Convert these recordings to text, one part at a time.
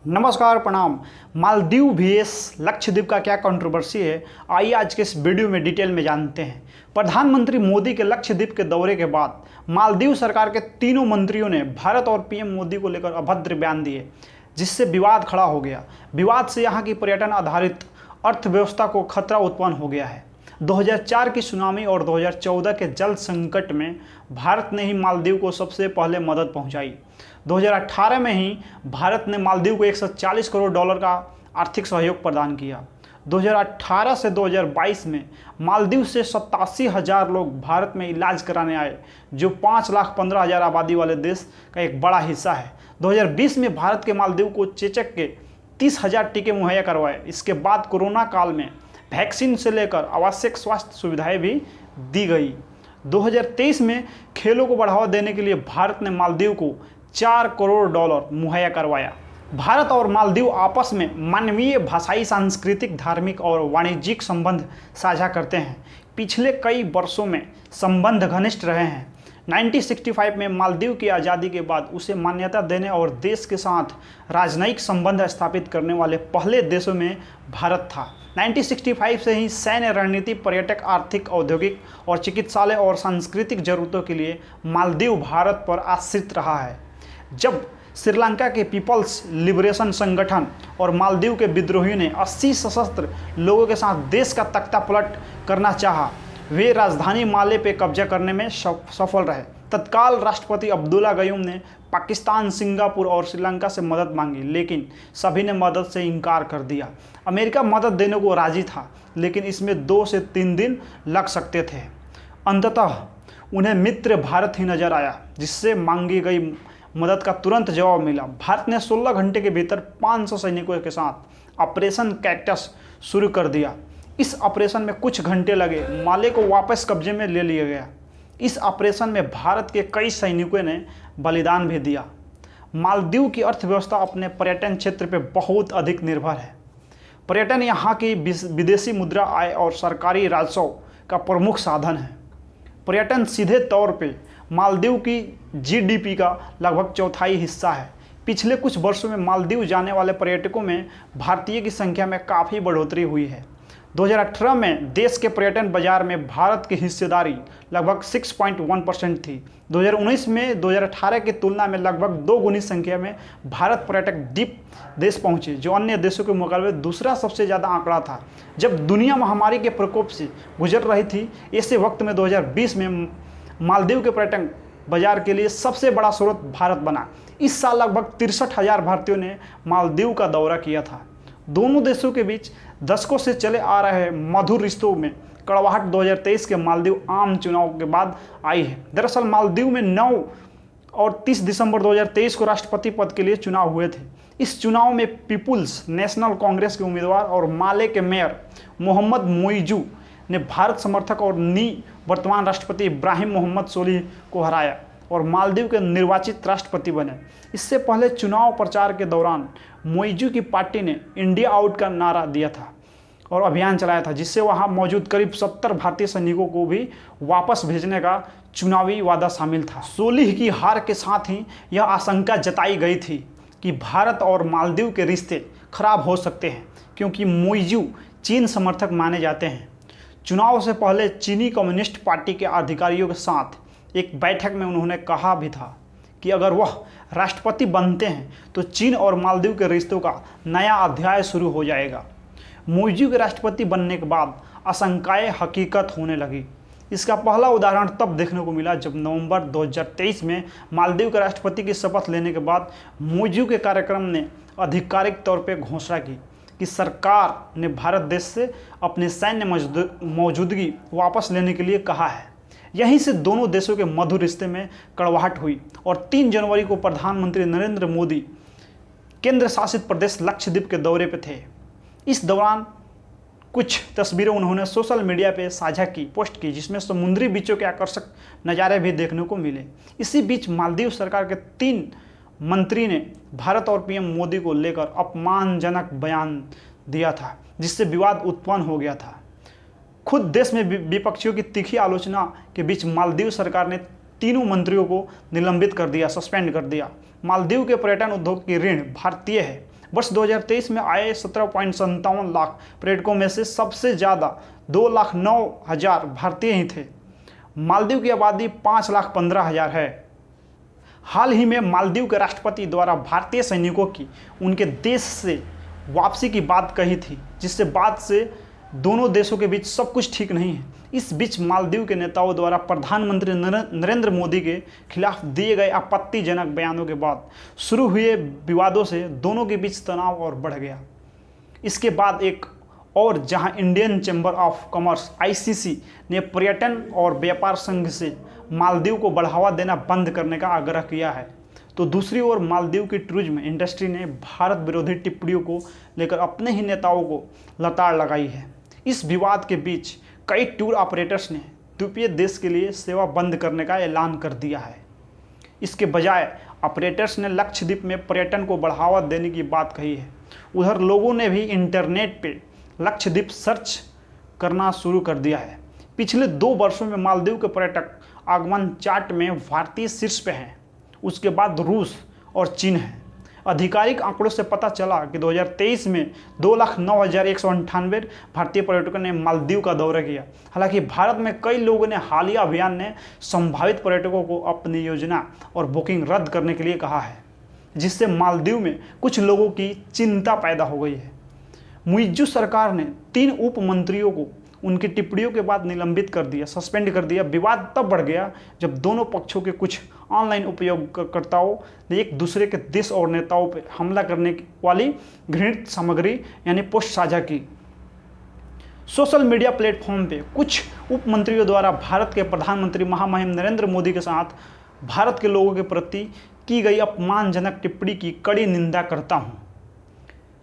नमस्कार प्रणाम। मालदीव vs लक्षद्वीप का क्या कंट्रोवर्सी है, आइए आज के इस वीडियो में डिटेल में जानते हैं। प्रधानमंत्री मोदी के लक्षद्वीप के दौरे के बाद मालदीव सरकार के तीनों मंत्रियों ने भारत और पीएम मोदी को लेकर अभद्र बयान दिए, जिससे विवाद खड़ा हो गया। विवाद से यहां की पर्यटन आधारित अर्थव्यवस्था को खतरा उत्पन्न हो गया है। 2004 की सुनामी और 2014 के जल संकट में भारत ने ही मालदीव को सबसे पहले मदद पहुंचाई। 2018 में ही भारत ने मालदीव को 140 करोड़ डॉलर का आर्थिक सहयोग प्रदान किया। 2018 से 2022 में मालदीव से 87,000 लोग भारत में इलाज कराने आए, जो 5,15,000 आबादी वाले देश का एक बड़ा हिस्सा है। 2020 में भारत के मालदीव को चेचक के 30,000 टीके मुहैया करवाए। इसके बाद कोरोना काल में वैक्सीन से लेकर आवश्यक स्वास्थ्य सुविधाएं भी दी गई। 2023 में खेलों को बढ़ावा देने के लिए भारत ने मालदीव को 4 करोड़ डॉलर मुहैया करवाया। भारत और मालदीव आपस में मानवीय, भाषाई, सांस्कृतिक, धार्मिक और वाणिज्यिक संबंध साझा करते हैं। पिछले कई वर्षों में संबंध घनिष्ठ रहे हैं। 1965 में मालदीव की आज़ादी के बाद उसे मान्यता देने और देश के साथ राजनयिक संबंध स्थापित करने वाले पहले देशों में भारत था। 1965 से ही सैन्य, रणनीति, पर्यटक, आर्थिक, औद्योगिक और चिकित्सालय और सांस्कृतिक जरूरतों के लिए मालदीव भारत पर आश्रित रहा है। जब श्रीलंका के पीपल्स लिबरेशन संगठन और मालदीव के विद्रोहियों ने 80 सशस्त्र लोगों के साथ देश का तख्ता पलट करना चाहा, वे राजधानी माले पे कब्जा करने में सफल रहे। तत्काल राष्ट्रपति अब्दुल्ला गयूम ने पाकिस्तान, सिंगापुर और श्रीलंका से मदद मांगी, लेकिन सभी ने मदद से इनकार कर दिया। अमेरिका मदद देने को राजी था, लेकिन इसमें 2 से 3 दिन लग सकते थे। अंततः उन्हें मित्र भारत ही नजर आया, जिससे मांगी गई मदद का तुरंत जवाब मिला। भारत ने 16 घंटे के भीतर 500 सैनिकों के साथ ऑपरेशन कैक्टस शुरू कर दिया। इस ऑपरेशन में कुछ घंटे लगे, माले को वापस कब्जे में ले लिया गया। इस ऑपरेशन में भारत के कई सैनिकों ने बलिदान भी दिया। मालदीव की अर्थव्यवस्था अपने पर्यटन क्षेत्र पर बहुत अधिक निर्भर है। पर्यटन यहाँ की विदेशी मुद्रा आय और सरकारी राजस्व का प्रमुख साधन है। पर्यटन सीधे तौर पे मालदीव की जीडीपी का लगभग चौथाई हिस्सा है। पिछले कुछ वर्षों में मालदीव जाने वाले पर्यटकों में भारतीय की संख्या में काफ़ी बढ़ोतरी हुई है। 2018 में देश के पर्यटन बाजार में भारत की हिस्सेदारी लगभग 6.1% थी। 2019 में 2018 की तुलना में लगभग 2 गुनी संख्या में भारत पर्यटक द्वीप देश पहुंचे, जो अन्य देशों के मुकाबले दूसरा सबसे ज़्यादा आंकड़ा था। जब दुनिया महामारी के प्रकोप से गुजर रही थी, ऐसे वक्त में 2020 में मालदीव के पर्यटन बाजार के लिए सबसे बड़ा स्रोत भारत बना। इस साल लगभग 63,000 भारतीयों ने मालदीव का दौरा किया था। दोनों देशों के बीच दशकों से चले आ रहे मधुर रिश्तों में कड़वाहट 2023 के मालदीव आम चुनाव के बाद आई है। दरअसल मालदीव में 9 और 30 दिसंबर 2023 को राष्ट्रपति पद के लिए चुनाव हुए थे। इस चुनाव में पीपुल्स नेशनल कांग्रेस के उम्मीदवार और माले के मेयर मोहम्मद मोइजू ने भारत समर्थक और वर्तमान राष्ट्रपति इब्राहिम मोहम्मद सोलिह को हराया और मालदीव के निर्वाचित राष्ट्रपति बने। इससे पहले चुनाव प्रचार के दौरान मोइजू की पार्टी ने इंडिया आउट का नारा दिया था और अभियान चलाया था, जिससे वहां मौजूद करीब 70 भारतीय सैनिकों को भी वापस भेजने का चुनावी वादा शामिल था। सोलिह की हार के साथ ही यह आशंका जताई गई थी कि भारत और मालदीव के रिश्ते खराब हो सकते हैं, क्योंकि मोइजू चीन समर्थक माने जाते हैं। चुनाव से पहले चीनी कम्युनिस्ट पार्टी के अधिकारियों के साथ एक बैठक में उन्होंने कहा भी था कि अगर वह राष्ट्रपति बनते हैं तो चीन और मालदीव के रिश्तों का नया अध्याय शुरू हो जाएगा। मोइजू के राष्ट्रपति बनने के बाद आशंकाएं हकीकत होने लगी। इसका पहला उदाहरण तब देखने को मिला जब नवंबर 2023 में मालदीव के राष्ट्रपति की शपथ लेने के बाद मोइजू के कार्यक्रम ने आधिकारिक तौर पर घोषणा की कि सरकार ने भारत देश से अपनी सैन्य मौजूदगी वापस लेने के लिए कहा है। यहीं से दोनों देशों के मधुर रिश्ते में कड़वाहट हुई और 3 जनवरी को प्रधानमंत्री नरेंद्र मोदी केंद्र शासित प्रदेश लक्षद्वीप के दौरे पर थे। इस दौरान कुछ तस्वीरें उन्होंने सोशल मीडिया पे साझा की, पोस्ट की, जिसमें समुद्री बीचों के आकर्षक नज़ारे भी देखने को मिले। इसी बीच मालदीव सरकार के 3 मंत्री ने भारत और पीएम मोदी को लेकर अपमानजनक बयान दिया था, जिससे विवाद उत्पन्न हो गया था। खुद देश में विपक्षियों की तीखी आलोचना के बीच मालदीव सरकार ने तीनों मंत्रियों को निलंबित कर दिया, सस्पेंड कर दिया। मालदीव के पर्यटन उद्योग की ऋण भारतीय है वर्ष 2023 में आए 17.57 लाख पर्यटकों में से सबसे ज़्यादा 2,09,000 भारतीय ही थे। मालदीव की आबादी 5,15,000 है। हाल ही में मालदीव के राष्ट्रपति द्वारा भारतीय सैनिकों की उनके देश से वापसी की बात कही थी, जिससे बाद से दोनों देशों के बीच सब कुछ ठीक नहीं है। इस बीच मालदीव के नेताओं द्वारा प्रधानमंत्री नरेंद्र मोदी के खिलाफ दिए गए आपत्तिजनक बयानों के बाद शुरू हुए विवादों से दोनों के बीच तनाव और बढ़ गया। इसके बाद एक और जहां Indian chamber of commerce (ICC) ने पर्यटन और व्यापार संघ से मालदीव को बढ़ावा देना बंद करने का आग्रह किया है, तो दूसरी ओर मालदीव की टूरिज्म इंडस्ट्री ने भारत विरोधी टिप्पणियों को लेकर अपने ही नेताओं को लताड़ लगाई है। इस विवाद के बीच कई टूर ऑपरेटर्स ने द्वीपीय देश के लिए सेवा बंद करने का ऐलान कर दिया है। इसके बजाय ऑपरेटर्स ने लक्षद्वीप में पर्यटन को बढ़ावा देने की बात कही है। उधर लोगों ने भी इंटरनेट पे लक्षद्वीप सर्च करना शुरू कर दिया है। पिछले 2 वर्षों में मालदीव के पर्यटक आगमन चार्ट में भारतीय शीर्ष पे हैं, उसके बाद रूस और चीन है। आधिकारिक आंकड़ों से पता चला कि 2023 में 2,09,198 भारतीय पर्यटकों ने मालदीव का दौरा किया। हालांकि भारत में कई लोगों ने हालिया अभियान ने संभावित पर्यटकों को अपनी योजना और बुकिंग रद्द करने के लिए कहा है, जिससे मालदीव में कुछ लोगों की चिंता पैदा हो गई है। मुइज़्ज़ू सरकार ने 3 उप मंत्रियों को उनकी टिप्पणियों के बाद निलंबित कर दिया, सस्पेंड कर दिया। विवाद तब बढ़ गया जब दोनों पक्षों के कुछ ऑनलाइन उपयोगकर्ताओं ने एक दूसरे के देश और नेताओं पर हमला करने वाली घृणित सामग्री यानी पोस्ट साझा की। सोशल मीडिया प्लेटफॉर्म पे कुछ उप मंत्रियों द्वारा भारत के प्रधानमंत्री महामहिम नरेंद्र मोदी के साथ भारत के लोगों के प्रति की गई अपमानजनक टिप्पणी की कड़ी निंदा करता हूँ।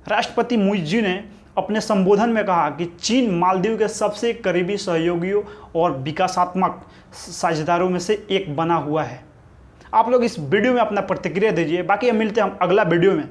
राष्ट्रपति मुइज़्ज़ू ने अपने संबोधन में कहा कि चीन मालदीव के सबसे करीबी सहयोगियों और विकासात्मक साझेदारों में से एक बना हुआ है। आप लोग इस वीडियो में अपना प्रतिक्रिया दीजिए। बाकी हम मिलते हैं अगला वीडियो में।